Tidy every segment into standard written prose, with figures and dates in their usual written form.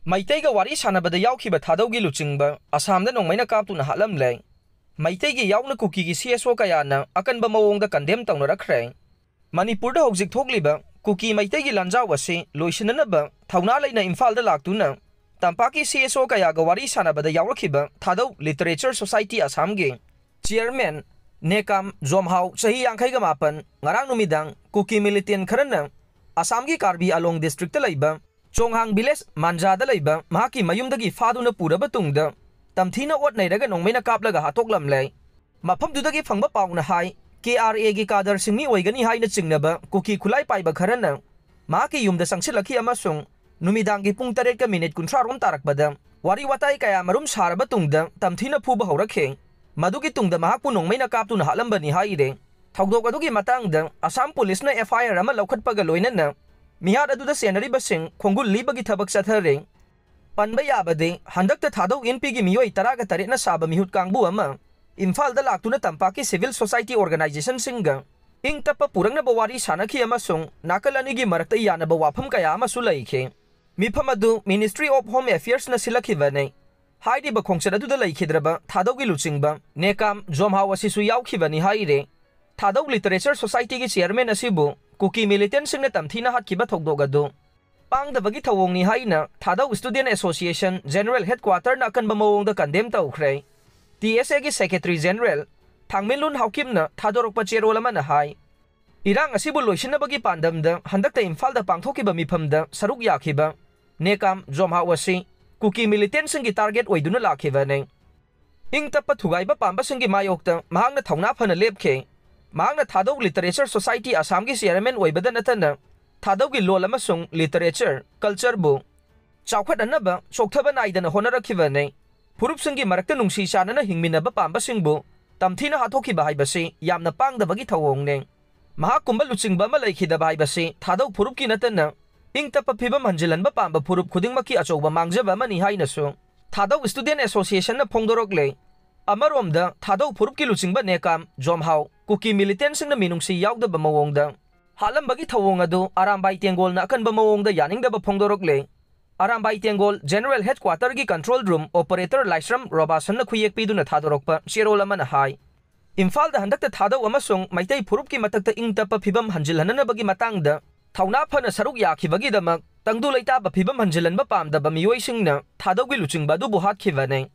Maitaiga wari sanabada yaukhiba thadaugi luchingba Assamda nongmaina kaptuna halamle Maitaigi yauna kuki gi CSO kayana akanba mawongda condemn tawnarakre Manipurda hojik thokliba kuki maitaigi lanjaw ase loisinanaba thauna leina Imphal da laktuna Tampaki CSO kayaga wari sanabada yaurakhiba thadau Literature Society Assamgi Chairman Nekam Jomhau chahi yankhaiga mapan ngarang numidang kuki militant kharana Assamgi Karbi Along district ta laiba Chonghang village Manjada laiba mahaki mayumdagi faduna puraba tungda tamthina ot nairaga nongmaina kaplaga hatoklamle mafamdudagi phangba pauna hai KRA gi kadar singni oigani haina chingnaba kuki khulai paiba kharana mahaki yumda sangsilakhi amasung numidangi pung 8 ka minute 30 rom tarakbada wari watai kaya marum saraba tungda tamthina phuba haurakhe madugi tungda mahakpu nongmaina kaptuna halambani haire thawdok adugi matangda Assam police na FIR ama laukhatpaga loinana Mihad aduda senari basing khongul libagi thabak sathare panba yabade handakta thadau NP gi miyoi taraga tarena saba mihut kangbu ama Imphal da laktuna Tampaki Civil Society Organization singa ing tappa purangna bawari sanakhi ama sung nakalani gi marakta yana bawafam kaya ama sulaikhe mifam adu Ministry of Home Affairs na silakhibane haidi ba khongchada du da laikhidraba thadau gi luchingba Nekam Jomhau asisu yaukibani haire thadau Literature Society gi chairman asibu Kuki militant singna tamthina hatkiba thokdogadu pangdabagi thawongni haina thadau Student Association General Headquarter na kanba mawongda condemn tawkhre TSA gi Secretary General Thangminlun Haukimna thadorokpa cherol amana hai irang asibu loisinabagi pandamda handakta Imphal da pangthokiba mifamda saruk yakhiba Nekam Jomhau asi Kuki militant singi target oiduna lakhibane ingtappa thugaiba pamba singi mayokta mahangna thawna phana lepkhe Mahangna thadau Literature Society Assam gi chairman oibada natana thadau gi lol amasung literature culture bu chawkhat anaba chokthaba naidana honarakhibane purup singi marakta nungsi chanana hingminaba pamba singbu tamthina hathokhiba haibase yamna pangdabagi thawongne mahakumba luchingba ma laikhidaba haibase thadau purup ki natana ingtapa phibam hanjilanba pamba purup khudingmaki achouba mangjaba mani hainasu thadau Student Association na phongdorokle Amaromda thadau purup ki luchingba Nekam Jomhau Kuki militant singna minungsi yaudaba mawongda halambagi thawong adu Arambai Tengol na akanba mawongda yaningdaba phongdorokle Arambai Tengol General Headquarter gi Control Room Operator Laisram Robasan na khuyekpiduna thadorokpa cherol amana hai Imphal da handakta thadau amasung maitai purup ki matakta ingtapa phibam hanjilhananabagi matangda thawna phana saruk yakhibagi damak tangdu leitaba phibam hanjilanba pamdaba miyoi singna thadau gi luchingba du buhat khivane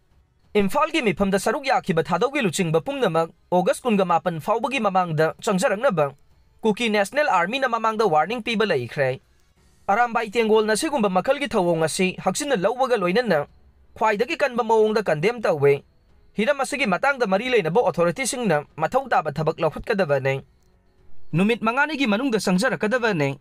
Imphal gi mifamda saruk yakhiba thadau gi luchingba pumnamak August 18 faubagi mamangda changjarangna Kuki National Army na mamangda warning piba laikhre Arambai Tengol na sigumba makal gi thawong asi haksinna lawbaga loinana khwaidagi kanba mawongda condemn tawwe hiram asigi matangda mari leinaba authority singna mathau taba thabak lawkhatkadabane numit mangani gi manungda sangjarakadabane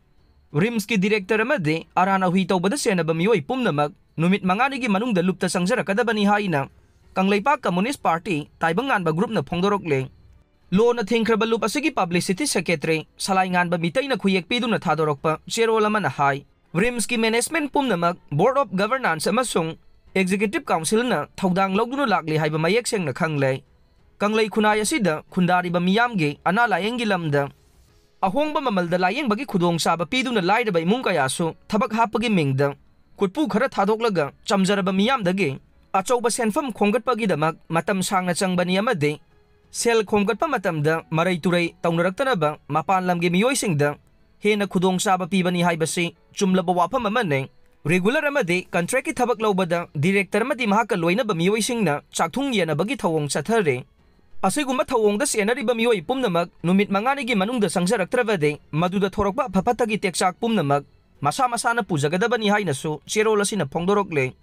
RIMS ki director amade arana hui tawbada senaba miyoi pumnamak numit mangani gi manungda lupta sangjarakadabani haina Kanglaipak Communist Party Taibanganba Group na phongdorokle lo na thingkraba lup asigi Publicity Secretary Salainganba mitai na khuyekpidu na thadorokpa cherol amana hai RIMS ki management pumnamak Board of Governance amasung Executive Council na thaudang lawduna lakli haiba mayek seng na khanglei kanglei khunai asida khundariba miyamge ana layeng gi lamda ahongba mamalda layeng bagi khudong saba piduna lairaba imung kayasu thabak hapagi mingda khutpu khara thadoklaga chamjaraba miyamdage Achouba senfam khonggatpagi damak matam sangna changbani amade sel khonggatpa matamda marai turai taunaraktana mapan lamge miyoi singda hena khudong saba pibani haibasi chumlaba wafam amane regular amade contract ki thabak lawbada director amadi mahaka loinaba miyoi singna chakthung yana bagi thawong chathare asigumba thawongda senariba miyoi pumnamak numit mangani gi manungda sangjaraktrabade maduda thorokba phapatagi tekchak pumnamak masa masana pujagadabani hainasu cherol asina phongdorokle